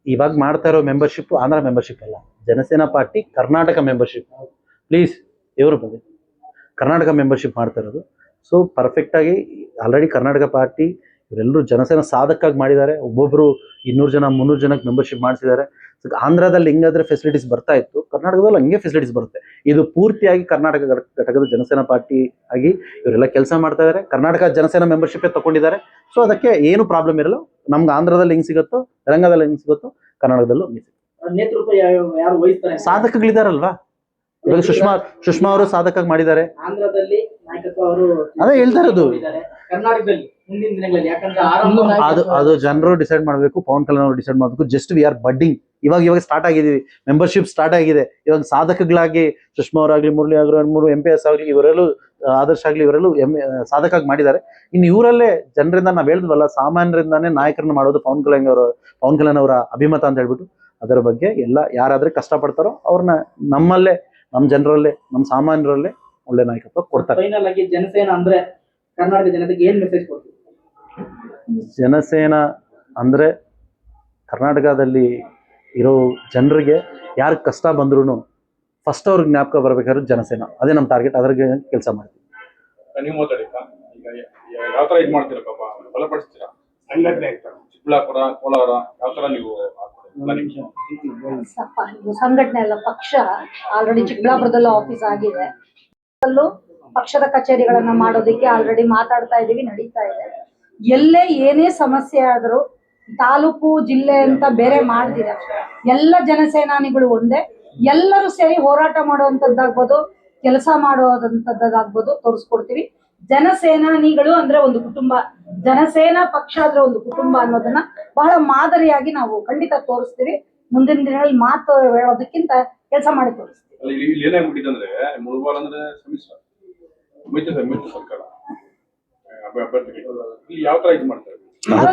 A: ಇವಾಗ ಮಾಡ್ತಾ ಇರೋ ಮೆಂಬರ್ಶಿಪ್ ಆಂಧ್ರ ಮೆಂಬರ್ಶಿಪ್ ಅಲ್ಲ, Jana Sena party Karnataka membership. Please ಇವರು ಬಂದು ಕರ್ನಾಟಕ ಮೆಂಬರ್ಶಿಪ್ ಮಾಡ್ತಾ ಇರೋದು. ಸೊ ಪರ್ಫೆಕ್ಟ್ ಆಗಿ ಆಲ್ರೆಡಿ ಕರ್ನಾಟಕ ಪಾರ್ಟಿ ಇವರೆಲ್ಲರೂ ಜನಸೇನಾ ಸಾಧಕಾಗಿ ಮಾಡಿದ್ದಾರೆ. ಒಬ್ಬೊಬ್ರು 200 ಜನ 300 ಜನಕ್ಕೆ ಮೆಂಬರ್ಶಿಪ್ ಮಾಡಿಸಿದ್ದಾರೆ. ಸೊ ಆಂಧ್ರದಲ್ಲಿ ಹೆಂಗಾದ್ರೆ ಫೆಸಿಲಿಟೀಸ್ ಬರ್ತಾ ಇತ್ತು, ಕರ್ನಾಟಕದಲ್ಲಿ ಹಂಗೆ ಫೆಸಿಲಿಟೀಸ್ ಬರುತ್ತೆ. ಇದು ಪೂರ್ತಿಯಾಗಿ ಕರ್ನಾಟಕ ಘಟಕದ ಜನಸೇನಾ ಪಾರ್ಟಿ ಆಗಿ ಇವರೆಲ್ಲ ಕೆಲಸ ಮಾಡ್ತಾ ಇದ್ದಾರೆ. ಕರ್ನಾಟಕ ಜನಸೇನಾ ಮೆಂಬರ್ಶಿಪ್ ತಗೊಂಡಿದ್ದಾರೆ. ಸೊ ಅದಕ್ಕೆ ಏನು ಪ್ರಾಬ್ಲಮ್ ಇರಲ್ಲ. ನಮ್ಗೆ ಆಂಧ್ರದಲ್ಲಿ ಹೆಂಗ್ ಸಿಗುತ್ತೋ, ತೆಲಂಗಾಣದಲ್ಲಿ ಹೆಂಗ್ ಸಿಗುತ್ತೋ, ಕರ್ನಾಟಕದಲ್ಲೂ ಹಂಗೆ ಸಿಗುತ್ತೆ.
B: ನೇತೃತ್ವ ಯಾರು ವಹಿಸ್ತಾರೆ?
A: ಸಾಧಕಗಳಿದಾರಲ್ವಾ, ಇವಾಗ ಸುಷ್ಮಾ ಅವರು ಸಾಧಕಾಗಿ ಮಾಡಿದ್ದಾರೆ.
B: ಆಂಧ್ರದಲ್ಲಿ ನಾಯಕತ್ವ ಅವರು
A: ಅದೇ ಹೇಳ್ತಾ ಇರೋದು.
B: ಕರ್ನಾಟಕದಲ್ಲಿ ಮುಂದಿನ ದಿನಗಳಲ್ಲಿ ಯಾಕಂದ್ರೆ
A: ಅದು ಜನರು ಡಿಸೈಡ್ ಮಾಡಬೇಕು, ಪವನ್ ಕಲ್ಯಾಣ್ ಅವರು ಡಿಸೈಡ್ ಮಾಡಬೇಕು. Just we are budding. ಇವಾಗ ಸ್ಟಾರ್ಟ್ ಆಗಿದೀವಿ, ಮೆಂಬರ್ಶಿಪ್ ಸ್ಟಾರ್ಟ್ ಆಗಿದೆ. ಇವಾಗ ಸಾಧಕಗಳಾಗಿ ಸುಷ್ಮಾ ಅವರಾಗ್ಲಿ, ಮುರಳಿ ಅವರು MPS ಆಗಲಿ, ಇವರೆಲ್ಲೂ ಆದರ್ಶ ಆಗ್ಲಿ, ಇವರೆಲ್ಲೂ ಸಾಧಕಾಗಿ ಮಾಡಿದ್ದಾರೆ. ಇನ್ನು ಇವರಲ್ಲೇ ಜನರಿಂದ ನಾವ್ ಹೇಳಿದ್ವಲ್ಲ, ಸಾಮಾನ್ಯರಿಂದಾನೇ ನಾಯಕರನ್ನ ಮಾಡೋದು ಪವನ್ ಕಲ್ಯಾಣ್ ಅವರ ಅಭಿಮತ ಅಂತ ಹೇಳ್ಬಿಟ್ಟು, ಅದರ ಬಗ್ಗೆ ಎಲ್ಲ ಯಾರಾದ್ರೆ ಕಷ್ಟಪಡ್ತಾರೋ ಅವ್ರನ್ನ ನಮ್ಮಲ್ಲೇ, ನಮ್ಮ ಜನರಲ್ಲೇ, ನಮ್ಮ ಸಾಮಾನ್ಯರಲ್ಲೇ ಒಳ್ಳೆ ನಾಯಕತ್ವ ಕೊಡ್ತಾರೆ.
B: ಫೈನಲ್ ಆಗಿ ಜನಸೇನಾ ಅಂದ್ರೆ ಕರ್ನಾಟಕ ಜನತೆಗೆ ಏನ್ ಮೆಸೇಜ್ ಕೊಡ್ತೀವಿ?
A: ಜನಸೇನಾ ಅಂದ್ರೆ ಕರ್ನಾಟಕದಲ್ಲಿ ಇರೋ ಜನರಿಗೆ ಯಾರು ಕಷ್ಟ ಬಂದ್ರು ಫಸ್ಟ್ ಅವ್ರಿಗೆ ಜ್ಞಾಪಕ ಬರ್ಬೇಕಾದ್ರೆ ಜನಸೇನಾ. ಅದೇ ನಮ್ಮ ಟಾರ್ಗೆಟ್. ಅದ್ರಿಗೆ ಕೆಲಸ ಮಾಡ್ತೀವಿ.
C: ನೀವು ಮಾತಾಡಿಕ ಈಗ ಯಾವ ತರ ಇದು ಮಾಡ್ತೀರಾ ಪಾಪ, ಬಲಪಡಿಸ್ತೀರಾ ಸಂಘಟನೆ ಚಿಕ್ಕಬಳ್ಳಾಪುರ, ಕೋಲಾರ, ಯಾವ ತರ ನೀವು
D: ಇದು ಸಂಘಟನೆ ಅಲ್ಲ, ಪಕ್ಷ ಆಲ್ರೆಡಿ ಚಿಕ್ಕಬಳ್ಳಾಪುರದಲ್ಲೂ ಆಫೀಸ್ ಆಗಿದೆ. ಅಲ್ಲೂ ಪಕ್ಷದ ಕಚೇರಿಗಳನ್ನ ಮಾಡೋದಕ್ಕೆ ಆಲ್ರೆಡಿ ಮಾತಾಡ್ತಾ ಇದೀವಿ, ನಡೀತಾ ಇದೆ. ಎಲ್ಲೇ ಏನೇ ಸಮಸ್ಯೆ ಆದ್ರೂ ತಾಲೂಕು ಜಿಲ್ಲೆ ಅಂತ ಬೇರೆ ಮಾಡ್ದಿರ ಎಲ್ಲ ಜನಸೇನಾನಿಗಳು ಒಂದೇ, ಎಲ್ಲರೂ ಸೇರಿ ಹೋರಾಟ ಮಾಡುವಂತದ್ದಾಗ್ಬೋದು, ಕೆಲಸ ಮಾಡುವಂತದ್ದಾಗ್ಬೋದು ತೋರಿಸ್ಕೊಡ್ತೀವಿ. ಜನಸೇನಾನಿಗಳು ಅಂದ್ರೆ ಒಂದು ಕುಟುಂಬ, ಜನಸೇನಾ ಪಕ್ಷ ಅಂದ್ರೆ ಒಂದು ಕುಟುಂಬ ಅನ್ನೋದನ್ನ ಬಹಳ ಮಾದರಿಯಾಗಿ ನಾವು ಖಂಡಿತ ತೋರಿಸ್ತೀವಿ. ಮುಂದಿನ ದಿನಗಳಲ್ಲಿ ಮಾತು ಹೇಳೋದಕ್ಕಿಂತ ಕೆಲಸ ಮಾಡಿ ತೋರಿಸ್ತೀವಿ.
C: ಇಲ್ಲಿ ಏನಾಗ್ಬಿಟ್ಟಿದೆ ಅಂದ್ರೆ ಮುಳುಬಾಲ್ ಅಂದ್ರೆ ಸಮ್ಮಿಶ್ರ ಮೈತ್ರಿ ಸರ್ಕಾರ ಅಭ್ಯರ್ಥಿಗಳು ಇಲ್ಲಿ ಯಾವ ತರ ಇದು ಮಾಡ್ತಾರೆ?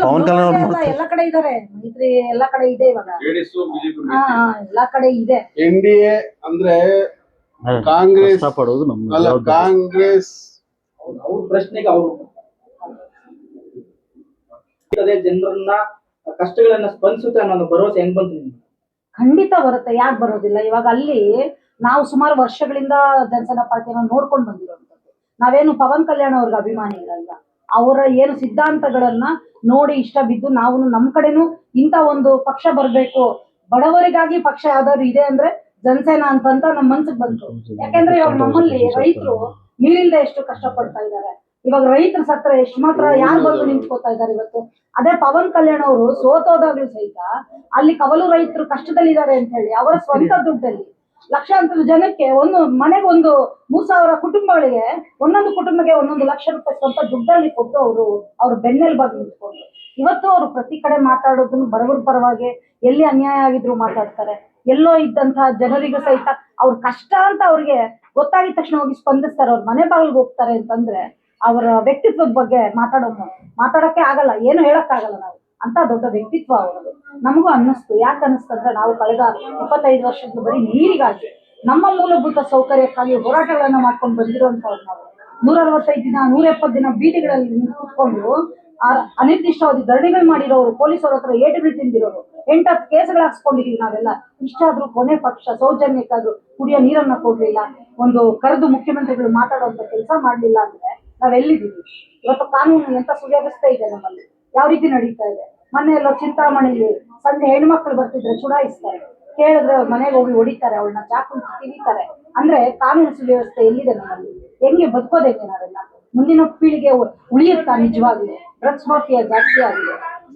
A: ಪವನ್ ಕಲ್ಯಾಣ್
D: ಎಲ್ಲ ಕಡೆ ಇದಾರೆ, ಮೈತ್ರಿ ಎಲ್ಲ ಕಡೆ ಇದೆ ಇವಾಗ.
C: ಜೆಡಿಎಸ್ ಬಿಜೆಪಿ
D: ಎಲ್ಲಾ ಕಡೆ ಇದೆ.
E: NDA ಅಂದ್ರೆ ಕಾಂಗ್ರೆಸ್
A: ಪಡೋದು ನಮ್ಮ
E: ಅಲ್ಲ, ಕಾಂಗ್ರೆಸ್
B: ಅವ್ರ ಪ್ರಶ್ನೆಗೆ ಅವರು ಜನರನ್ನ ಕಷ್ಟಗಳನ್ನ ಸ್ಪಂದಿಸುತ್ತೆ ಅನ್ನೋ ಭರವಸೆ ಹೆಂಗ್ ಬಂತು ನಿಮ್ಗೆ?
D: ಖಂಡಿತ ಬರುತ್ತೆ, ಯಾಕೆ ಬರೋದಿಲ್ಲ? ಇವಾಗ ಅಲ್ಲಿ ನಾವು ಸುಮಾರು ವರ್ಷಗಳಿಂದ ಜನಸೇನಾ ಪಾರ್ಟಿನ ನೋಡ್ಕೊಂಡು ಬಂದಿರುವಂತದ್ದು. ನಾವೇನು ಪವನ್ ಕಲ್ಯಾಣ್ ಅವ್ರಿಗೆ ಅಭಿಮಾನಿಗಳಲ್ಲ, ಅವರ ಏನು ಸಿದ್ಧಾಂತಗಳನ್ನ ನೋಡಿ ಇಷ್ಟ ಬಿದ್ದು ನಾವು ನಮ್ ಕಡೆನೂ ಇಂತ ಒಂದು ಪಕ್ಷ ಬರ್ಬೇಕು, ಬಡವರಿಗಾಗಿ ಪಕ್ಷ ಯಾವ್ದಾದ್ರು ಇದೆ ಅಂದ್ರೆ ಜನಸೇನಾ ಅಂತ ನಮ್ ಮನ್ಸಿಗೆ ಬಂತು. ಯಾಕಂದ್ರೆ ಇವಾಗ ನಮ್ಮಲ್ಲಿ ರೈತರು ನೀರಿಲ್ದೆ ಎಷ್ಟು ಕಷ್ಟ ಪಡ್ತಾ ಇದ್ದಾರೆ. ಇವಾಗ ರೈತರ ಸತ್ರ ಎಷ್ಟು ಮಾತ್ರ ಯಾರು ಬಂದು ನಿಂತ್ಕೋತಾ ಇದ್ದಾರೆ ಇವತ್ತು. ಅದೇ ಪವನ್ ಕಲ್ಯಾಣ್ ಅವರು ಸೋತೋದಾಗ್ಲೂ ಸಹಿತ ಅಲ್ಲಿ ಕವಲು ರೈತರು ಕಷ್ಟದಲ್ಲಿದ್ದಾರೆ ಅಂತ ಹೇಳಿ ಅವರ ಸ್ವಂತ ದುಡ್ಡಲ್ಲಿ ಲಕ್ಷಾಂತರ ಜನಕ್ಕೆ ಒಂದು ಮನೆಗೆ ಒಂದು 3,000 ಕುಟುಂಬಗಳಿಗೆ ಒಂದೊಂದು ಕುಟುಂಬಕ್ಕೆ 1 ಲಕ್ಷ ರೂಪಾಯಿ ಸ್ವಂತ ದುಡ್ಡಲ್ಲಿ ಕೊಟ್ಟು ಅವ್ರು ಬೆನ್ನೆಲುಬಾಗಿ ನಿಂತ್ಕೊಂಡು ಇವತ್ತು ಅವರು ಪ್ರತಿ ಕಡೆ ಮಾತಾಡೋದನ್ನು ಬಡವರ ಪರವಾಗಿ, ಎಲ್ಲಿ ಅನ್ಯಾಯ ಆಗಿದ್ರು ಮಾತಾಡ್ತಾರೆ. ಎಲ್ಲೋ ಇದ್ದಂತಹ ಜನರಿಗೂ ಸಹಿತ ಅವ್ರ ಕಷ್ಟ ಅಂತ ಅವ್ರಿಗೆ ಗೊತ್ತಾಗಿದ ತಕ್ಷಣ ಹೋಗಿ ಸ್ಪಂದಿಸ್ತಾರೆ. ಅವ್ರ ಮನೆ ಬಾಗಿಲಿಗೆ ಹೋಗ್ತಾರೆ ಅಂತಂದ್ರೆ ಅವರ ವ್ಯಕ್ತಿತ್ವದ ಬಗ್ಗೆ ಮಾತಾಡಕ್ಕೆ ಆಗಲ್ಲ, ಏನು ಹೇಳಕ್ ಆಗಲ್ಲ. ನಾವು ಅಂತ ದೊಡ್ಡ ವ್ಯಕ್ತಿತ್ವ ಅವರದು. ನಮಗೂ ಅನ್ನಿಸ್ತು. ಯಾಕೆ ಅನ್ನಿಸ್ತಂದ್ರೆ ನಾವು ಕಳೆದ 25 ವರ್ಷದಿಂದ ಬರೀ ನೀರಿಗಾಗಿ, ನಮ್ಮ ಮೂಲಭೂತ ಸೌಕರ್ಯಕ್ಕಾಗಿ ಹೋರಾಟಗಳನ್ನ ಮಾಡ್ಕೊಂಡು ಬಂದಿರುವಂತವ್ರು ನಾವು. 165 ದಿನ 170 ದಿನ ಬೀದಿಗಳಲ್ಲಿ ನಿಂತ್ಕೊಂಡು ಅನಿರ್ದಿಷ್ಟಾವಧಿ ಧರಣಿಗಳು ಮಾಡಿರೋರು, ಪೊಲೀಸರ ಹತ್ರ ಏಟುಗಳು ತಿಂದಿರೋರು, 8-10 ಕೇಸ್ಗಳು ಹಾಕ್ಸ್ಕೊಂಡಿದೀವಿ ನಾವೆಲ್ಲ. ಇಷ್ಟಾದ್ರೂ ಕೊನೆ ಪಕ್ಷ ಸೌಜನ್ಯಕ್ಕಾದ್ರೂ ಕುಡಿಯೋ ನೀರನ್ನ ಕೊಡ್ಲಿಲ್ಲ, ಒಂದು ಕರೆದು ಮುಖ್ಯಮಂತ್ರಿಗಳು ಮಾತಾಡುವಂತ ಕೆಲಸ ಮಾಡ್ಲಿಲ್ಲ ಅಂದ್ರೆ ನಾವೆಲ್ಲಿದ್ದೀವಿ ಇವತ್ತು? ಕಾನೂನು ಎಂತ ಸುವ್ಯವಸ್ಥೆ ಇದೆ ನಮ್ಮಲ್ಲಿ, ಯಾವ ರೀತಿ ನಡೀತಾ ಇದೆ? ಮೊನ್ನೆ ಎಲ್ಲೋ ಚಿಂತಾಮಣಿಲಿ ಸಂಜೆ ಹೆಣ್ಮಕ್ಳು ಬರ್ತಿದ್ರೆ ಚುಡಾಯಿಸ್ತಾರೆ, ಕೇಳಿದ್ರೆ ಅವ್ರ ಮನೆಗೆ ಹೋಗಿ ಹೊಡಿತಾರೆ, ಅವಳನ್ನ ಚಾಕು ತಿವಿತಾರೆ. ಅಂದ್ರೆ ಕಾನೂನು ಸುವ್ಯವಸ್ಥೆ ಎಲ್ಲಿದೆ ನಮ್ಮಲ್ಲಿ? ಹೆಂಗೆ ಬದುಕೋದೇನೆ ನಾವೆಲ್ಲ? ಮುಂದಿನ ಪೀಳಿಗೆ ಉಳಿಯುತ್ತಾ? ನಿಜವಾಗ್ಲೂ ಡ್ರಗ್ಸ್ ಮಾಫಿಯಾ ಜಾಸ್ತಿ ಆಗಿದೆ,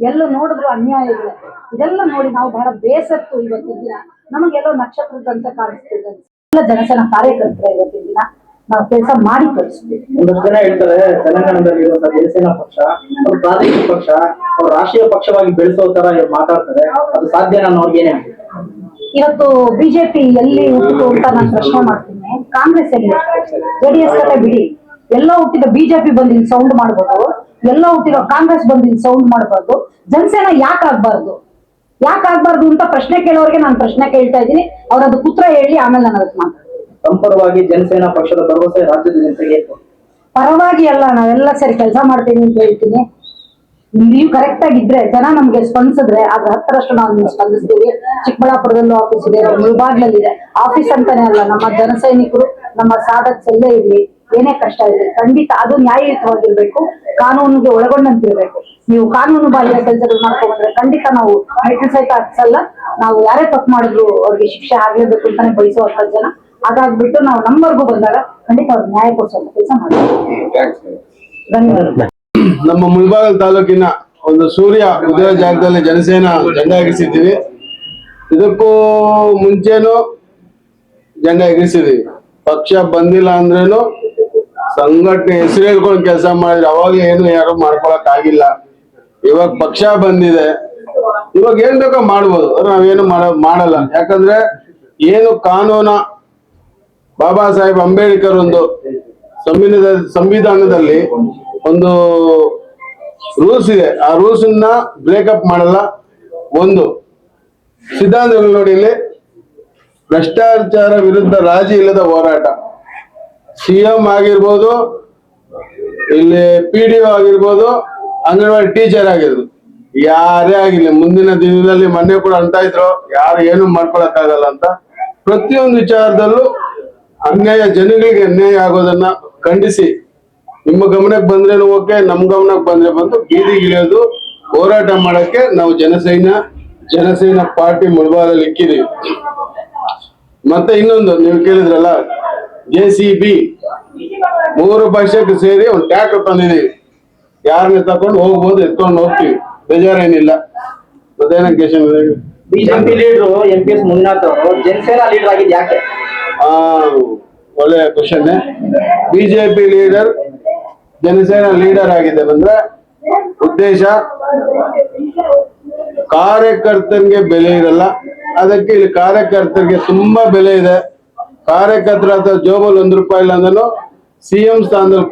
D: ಎಲ್ಲ ನೋಡಿದ್ರು ಅನ್ಯಾಯ ಇದೆ. ಇದೆಲ್ಲ ನೋಡಿ ನಾವು ಬಹಳ ಬೇಸತ್ತು ಇವತ್ತಿನ ದಿನ ನಮಗೆಲ್ಲೋ ನಕ್ಷತ್ರದಂತೆ ಕಾಣಿಸ್ತಿದೆ. ಎಲ್ಲ ಜನಸೇನಾ ಕಾರ್ಯಕರ್ತರ ಇವತ್ತಿನ ದಿನ ನಾವು ಕೆಲಸ ಮಾಡಿ ಕಳಿಸ್ತೀವಿ.
B: ಒಂದಷ್ಟು ಜನ ಹೇಳ್ತಾರೆ ತೆಲಂಗಾಣದಲ್ಲಿ ಇರುವಂತಹ ಜನಸೇನಾ ಪಕ್ಷ ಅವ್ರ ಪ್ರಾದೇಶಿಕ ಪಕ್ಷ, ಅವ್ರ ರಾಷ್ಟ್ರೀಯ ಪಕ್ಷವಾಗಿ ಬೆಳೆಸೋ ತರ ಇವ್ರು ಮಾತಾಡ್ತಾರೆ. ಅದು ಸಾಧ್ಯನಾ? ಅವ್ರಿಗೆ ಏನೇ
D: ಇವತ್ತು ಬಿಜೆಪಿ ಎಲ್ಲಿ ಹುಟ್ಟಿತು ಅಂತ ನಾನು ಪ್ರಶ್ನೆ ಮಾಡ್ತೀನಿ. ಕಾಂಗ್ರೆಸ್ ಎಲ್ಲಿ? ಜೆಡಿಎಸ್ ಕತೆ ಬಿಡಿ, ಎಲ್ಲ ಹುಟ್ಟಿದ ಬಿಜೆಪಿ ಬಂದು ಇಲ್ಲಿ ಸೌಂಡ್ ಮಾಡ್ಬೋದು, ಎಲ್ಲ ಹುಟ್ಟಿರೋ ಕಾಂಗ್ರೆಸ್ ಬಂದು ಇಲ್ಲಿ ಸೌಂಡ್ ಮಾಡ್ಬಾರ್ದು. ಜನಸೇನಾ ಯಾಕೆ ಆಗ್ಬಾರ್ದು ಅಂತ ಪ್ರಶ್ನೆ ಕೇಳೋರಿಗೆ ನಾನು ಪ್ರಶ್ನೆ ಕೇಳ್ತಾ ಇದ್ದೀನಿ. ಅವ್ರದ್ದು ಪುತ್ರ ಹೇಳಿ, ಆಮೇಲೆ ನಾನು ಅದಕ್ಕೆ ಮಾತಾಡ್ತೀನಿ.
B: ಸಂಪೂರ್ಣವಾಗಿ ಜನಸೇನಾ ಪಕ್ಷದ ಭರವಸೆ ರಾಜ್ಯದ ಜನತೆಗೆ ಇತ್ತು.
D: ಪರವಾಗಿ ಅಲ್ಲ, ನಾವೆಲ್ಲ ಸರಿ ಕೆಲಸ ಮಾಡ್ತೀನಿ ಅಂತ ಹೇಳ್ತೀನಿ. ನೀವು ಕರೆಕ್ಟ್ ಆಗಿದ್ರೆ, ಜನ ನಮ್ಗೆ ಸ್ಪಂದಿಸಿದ್ರೆ ಅದ್ರ 10ರಷ್ಟು ನಾವು ಸ್ಪಂದಿಸ್ತೀವಿ. ಚಿಕ್ಕಬಳ್ಳಾಪುರದಲ್ಲೂ ಆಫೀಸ್ ಇದೆ, ಮುಳಬಾಗ್ಲಲ್ಲಿದೆ. ಆಫೀಸ್ ಅಂತಾನೆ ಅಲ್ಲ, ನಮ್ಮ ಜನಸೈನಿಕರು, ನಮ್ಮ ಸಾಧಕ್ ಸಲ್ಲೇ ಇರ್ಲಿ, ಏನೇ ಕಷ್ಟ ಇದೆ ಖಂಡಿತ ಅದು ನ್ಯಾಯಯುತವಾಗಿರ್ಬೇಕು, ಕಾನೂನಿಗೆ ಒಳಗೊಂಡಂತಿರ್ಬೇಕು. ನೀವು ಕಾನೂನು ಬಾಹಿರ ಕೆಲಸಗಳು ಮಾಡ್ಕೊಂಡ್ರೆ ಖಂಡಿತ ನಾವು ಮೆಟ್ಲು ಸಹಿತ ಹಚ್ಚಲ್ಲ. ನಾವು ಯಾರೇ ತಪ್ಪು ಮಾಡಿದ್ರು ಅವ್ರಿಗೆ ಶಿಕ್ಷೆ ಆಗ್ಲೇಬೇಕು ಅಂತಾನೆ ಬಯಸುವಂತ ಜನ. ಹಾಗಾಗ್ಬಿಟ್ಟು ನಾವು ನಮ್ಮವರೆಗೂ ಬಂದಾಗ ಖಂಡಿತ ಅವ್ರಿಗೆ ನ್ಯಾಯ ಕೊಡಿಸುವಂತ ಕೆಲಸ ಮಾಡ್ತೀವಿ. ಧನ್ಯವಾದ.
E: ನಮ್ಮ ಮುಳಬಾಗಿಲು ತಾಲೂಕಿನ ಒಂದು ಸೂರ್ಯ ಉದ್ಯೋಗ ಜಾಗದಲ್ಲಿ ಜನಸೇನಾ ಜೆಂಡಾ ಎಗರಿಸಿದ್ದೀವಿ. ಇದಕ್ಕೂ ಮುಂಚೆನೂ ಜೆಂಡಾ ಎಗರಿಸಿದೀವಿ. ಪಕ್ಷ ಬಂದಿಲ್ಲ ಅಂದ್ರೇನು ಸಂಘಟನೆ ಹೆಸರು ಹೇಳ್ಕೊಂಡು ಕೆಲಸ ಮಾಡಿದ್ರೆ ಅವಾಗಲೇ ಏನು ಯಾರು ಮಾಡ್ಕೊಳಕ್ ಆಗಿಲ್ಲ. ಇವಾಗ ಪಕ್ಷ ಬಂದಿದೆ, ಇವಾಗ ಏನ್ ಬೇಕೋ ಮಾಡ್ಬೋದು, ನಾವೇನು ಮಾಡಲ್ಲ. ಯಾಕಂದ್ರೆ ಏನು ಕಾನೂನ ಬಾಬಾ ಸಾಹೇಬ್ ಅಂಬೇಡ್ಕರ್ ಒಂದು ಸಂವಿಧಾನದಲ್ಲಿ ಒಂದು ರೂಲ್ಸ್ ಇದೆ, ಆ ರೂಲ್ಸ್ ನ ಬ್ರೇಕಪ್ ಮಾಡಲ್ಲ. ಒಂದು ಸಿದ್ಧಾಂತಗಳು ನೋಡಿ, ಇಲ್ಲಿ ಭ್ರಷ್ಟಾಚಾರ ವಿರುದ್ಧ ರಾಜಿ ಇಲ್ಲದ ಹೋರಾಟ. ಸಿಎಂ ಆಗಿರ್ಬೋದು, ಇಲ್ಲಿ PDO ಆಗಿರ್ಬೋದು, ಅಂಗನವಾಡಿ ಟೀಚರ್ ಆಗಿರ್ಬೋದು, ಯಾರೇ ಆಗಿರ್ಲಿ ಮುಂದಿನ ದಿನದಲ್ಲಿ ಮೊನ್ನೆ ಕೂಡ ಅಂತ ಇದ್ರು ಯಾರು ಏನು ಮಾಡ್ಕೊಳಕ್ ಆಗಲ್ಲ ಅಂತ. ಪ್ರತಿಯೊಂದು ವಿಚಾರದಲ್ಲೂ ಅನ್ಯಾಯ, ಜನಗಳಿಗೆ ಅನ್ಯಾಯ ಆಗೋದನ್ನ ಖಂಡಿಸಿ ನಿಮ್ಮ ಗಮನಕ್ಕೆ ಬಂದ್ರೇನು ಓಕೆ, ನಮ್ ಗಮನಕ್ಕೆ ಬಂದ್ರೆ ಬಂದು ಬೀದಿಗಿಳಿಯೋದು, ಹೋರಾಟ ಮಾಡಕ್ಕೆ ನಾವು ಜನಸೇನಾ ಪಾರ್ಟಿ ಮುಳಬಾಗಲಲ್ಲಿ ಇಕ್ಕಿದೀವಿ. ಮತ್ತೆ ಇನ್ನೊಂದು ನೀವು ಕೇಳಿದ್ರಲ್ಲ, JCB 3 ಪಕ್ಷಕ್ಕೆ ಸೇರಿ ಒಂದು ಟ್ರ್ಯಾಕ್ಟರ್ ತಂದಿದೀವಿ. ಯಾರನ್ನ ತಕೊಂಡು ಹೋಗ್ಬೋದು, ಎತ್ಕೊಂಡು ಹೋಗ್ತೀವಿ, ಬೇಜಾರೇನಿಲ್ಲ. ಮತ್ತೇನ ಕೇಶನ್?
B: ಬಿಜೆಪಿ ಲೀಡರ್ MPS ಮಂಜುನಾಥ್ ಅವರು ಜನಸೇನಾ ಲೀಡರ್ ಆಗಿದ್ದು ಯಾಕೆ?
E: ಒಳ್ಳೆ question. BJP leader Jana Sena leader ಆಗಿದೆ ಅಂದ್ರೆ ಉದ್ದೇಶ, ಕಾರ್ಯಕರ್ತನಿಗೆ ಬೆಲೆ ಇರಲ್ಲ. ಅದಕ್ಕೆ ಇಲ್ಲಿ ಕಾರ್ಯಕರ್ತರಿಗೆ ತುಂಬಾ ಬೆಲೆ ಇದೆ. ಕಾರ್ಯಕರ್ತರ ಹತ್ರ ಜೋಬಲ್ ₹1 ಇಲ್ಲ ಅಂದ್ರೂ CM ಸ್ಥಾನದಲ್ಲಿ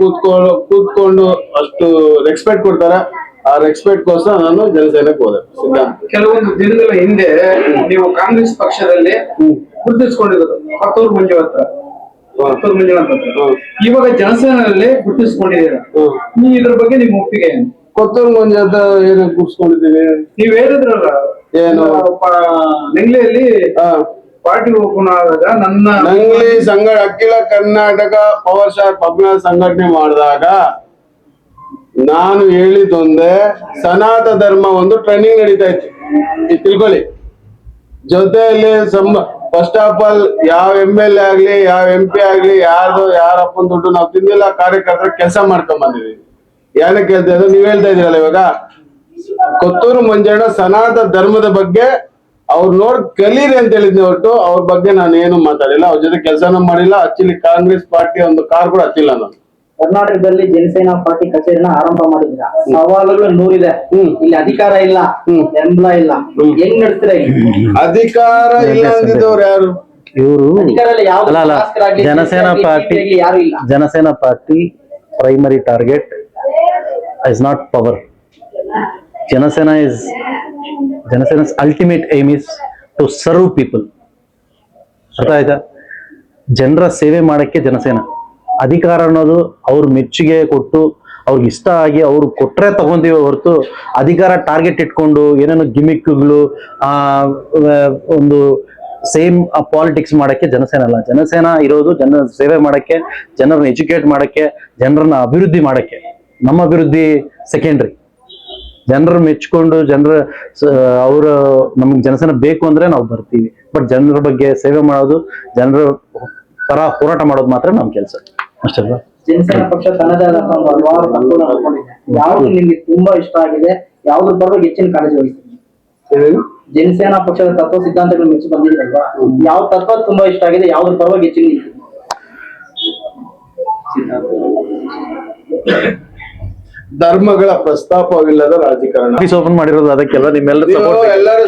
E: ಕೂತ್ಕೊಂಡು ಅಷ್ಟು ರೆಸ್ಪೆಕ್ಟ್ ಕೊಡ್ತಾರೆ. ಆ ರೆಸ್ಪೆಕ್ಟ್ ಗೋಸ್ಕರ ನಾನು ಜನಸೇನೆಗೆ ಹೋದೆ. ಸಿದ್ಧಾಂತ
F: ಕೆಲವೊಂದು ದಿನಗಳ ಹಿಂದೆ ನೀವು ಕಾಂಗ್ರೆಸ್ ಪಕ್ಷದಲ್ಲಿ ಗುರುತಿಸಿಕೊಂಡಿರೋದು ಕೊತ್ತೂರು ಮಂಜುನಾಥ್ ಇವಾಗ ಜನಸೇನೆಯಲ್ಲಿ ಗುರುತಿಸಿಕೊಂಡಿದ್ದೀರಾ. ನೀವು ಇದ್ರ ಬಗ್ಗೆ ನಿಮ್ ಒಪ್ಪಿಗೆ ಏನು?
E: ಕೊತ್ತೂರು ಮಂಜುನಾಥ ಏನು ಕೂರ್ಸ್ಕೊಂಡಿದ್ದೀವಿ?
F: ನೀವ್ ಹೇಳಿದ್ರಲ್ಲ
E: ಏನು
F: ನೆಂಗ್ಲೆಯಲ್ಲಿ ಪಾರ್ಟಿ ಓಪನ್ ಆದಾಗ
E: ನಂಗ್ಲಿ ಅಖಿಲ ಕರ್ನಾಟಕ ಪವರ್ ಸ್ಟಾರ್ ಪಬ್ನ ಸಂಘಟನೆ ಮಾಡಿದಾಗ ನಾನು ಹೇಳಿದೊಂದೇ, ಸನಾತನ ಧರ್ಮ ಒಂದು ಟ್ರೈನಿಂಗ್ ನಡೀತಾ ಇತ್ತು, ತಿಳ್ಕೊಳ್ಳಿ. ಜೊತೆಯಲ್ಲಿ ಫಸ್ಟ್ ಆಫ್ ಆಲ್ ಯಾವ MLA ಆಗ್ಲಿ, ಯಾವ MP ಆಗ್ಲಿ, ಯಾರಪ್ಪನ ದುಡ್ಡು ನಾವು ತಿಂದಿಲ್ಲ. ಕಾರ್ಯಕರ್ತರ ಕೆಲಸ ಮಾಡ್ಕೊಂಡ್ ಬಂದಿದೀವಿ. ಏನಕ್ಕೆ ಹೇಳ್ತಾ ಇದ್ರು, ನೀವ್ ಹೇಳ್ತಾ ಇದೀರಲ್ಲ ಇವಾಗ ಕೊತ್ತೂರು ಮಂಜಣ್ಣ ಸನಾತನ ಧರ್ಮದ ಬಗ್ಗೆ ಅವ್ರು ಕಲೀರಿ ಅಂತ ಹೇಳಿದ್ನಿ ಹೊರತು ಅವ್ರ ಬಗ್ಗೆ ನಾನು ಏನು ಮಾತಾಡಿಲ್ಲ. ಅವ್ರ ಜೊತೆ ಕೆಲಸನೂ ಮಾಡಿಲ್ಲ. ಆಕ್ಚುಲಿ ಕಾಂಗ್ರೆಸ್ ಪಾರ್ಟಿ ಒಂದು ಕಾರ್ ಕೂಡ ಹಚ್ಚಿಲ್ಲ ನಾನು.
B: ಕರ್ನಾಟಕದಲ್ಲಿ ಜನಸೇನಾ ಪಾರ್ಟಿ ಕಚೇರಿನ ಆರಂಭ ಮಾಡಿದ್ರ, ಸವಾಲುಗಳು 100 ಇದೆ. ಇಲ್ಲಿ ಅಧಿಕಾರ ಇಲ್ಲ, ಬೆಂಬಲ ಇಲ್ಲ, ಹೆಂಗ್ ನಡೆಸ್ತೀರ?
E: ಅಧಿಕಾರ ಇಲ್ಲ ಅಂದಿದ್ದವ್ರು ಯಾರು?
A: ಇವರು ಅಲ್ಲ, Jana Sena party primary target is not power. Janasena's ultimate aim is to serve people. ಅರ್ಥ ಆಯ್ತಾ? ಜನರ ಸೇವೆ ಮಾಡಕ್ಕೆ ಜನಸೇನಾ. ಅಧಿಕಾರ ಅನ್ನೋದು ಅವ್ರ ಮೆಚ್ಚುಗೆ ಕೊಟ್ಟು ಅವ್ರಿಗೆ ಇಷ್ಟ ಆಗಿ ಅವ್ರು ಕೊಟ್ರೆ ತಗೊಂತೀವಿ ಹೊರತು ಅಧಿಕಾರ ಟಾರ್ಗೆಟ್ ಇಟ್ಕೊಂಡು ಏನೇನೋ ಗಿಮಿಕ್ಗಳು ಒಂದು ಸೇಮ್ ಪಾಲಿಟಿಕ್ಸ್ ಮಾಡಕ್ಕೆ ಜನಸೇನಾ ಅಲ್ಲ. ಜನಸೇನಾ ಇರೋದು ಜನರ ಸೇವೆ ಮಾಡಕ್ಕೆ, ಜನರನ್ನ ಎಜುಕೇಟ್ ಮಾಡಕ್ಕೆ, ಜನರನ್ನ ಅಭಿವೃದ್ಧಿ ಮಾಡಕ್ಕೆ. ನಮ್ಮ ಅಭಿವೃದ್ಧಿ ಸೆಕೆಂಡ್ರಿ. ಜನರು ಮೆಚ್ಕೊಂಡು ಅವ್ರ ನಮ್ಗೆ ಜನಸೇನಾ ಬೇಕು ಅಂದ್ರೆ ನಾವು ಬರ್ತೀವಿ. ಬಟ್ ಜನರ ಬಗ್ಗೆ ಸೇವೆ ಮಾಡೋದು, ಜನರ ಪರ ಹೋರಾಟ ಮಾಡೋದು ಮಾತ್ರ ನಮ್ ಕೆಲಸ ಅಷ್ಟೇ.
B: ಜನಸೇನಾ ಪಕ್ಷ ತನ್ನದೇ ಆದ ಒಂದು ಹಲವಾರು ತತ್ವಗಳನ್ನು ಅನ್ಕೊಂಡಿದೆ. ಯಾವ್ದು ನಿಮ್ಗೆ ತುಂಬಾ ಇಷ್ಟ ಆಗಿದೆ, ಯಾವ್ದ್ರ ಬಗ್ಗೆ ಹೆಚ್ಚಿನ ಕಾಳಜಿ ವಹಿಸ್ತೀವಿ? ಜನಸೇನಾ ಪಕ್ಷದ ತತ್ವ ಸಿದ್ಧಾಂತಗಳು ಮೆಚ್ಚಿ ಬಂದಿದ್ರಲ್ವಾ, ಯಾವ ತತ್ವ ತುಂಬಾ ಇಷ್ಟ ಆಗಿದೆ, ಯಾವ್ದ್ರ ಪರವಾಗಿ ಹೆಚ್ಚಿನ
E: ಧರ್ಮಗಳ ಪ್ರಸ್ತಾಪವಿಲ್ಲದ ರಾಜಕಾರಣ.
A: ಓಪನ್ ಮಾಡಿರೋದು ಅದಕ್ಕೆಲ್ಲ ನಿಮ್ಮೆಲ್ಲರೂ
E: ಎಲ್ಲರೂ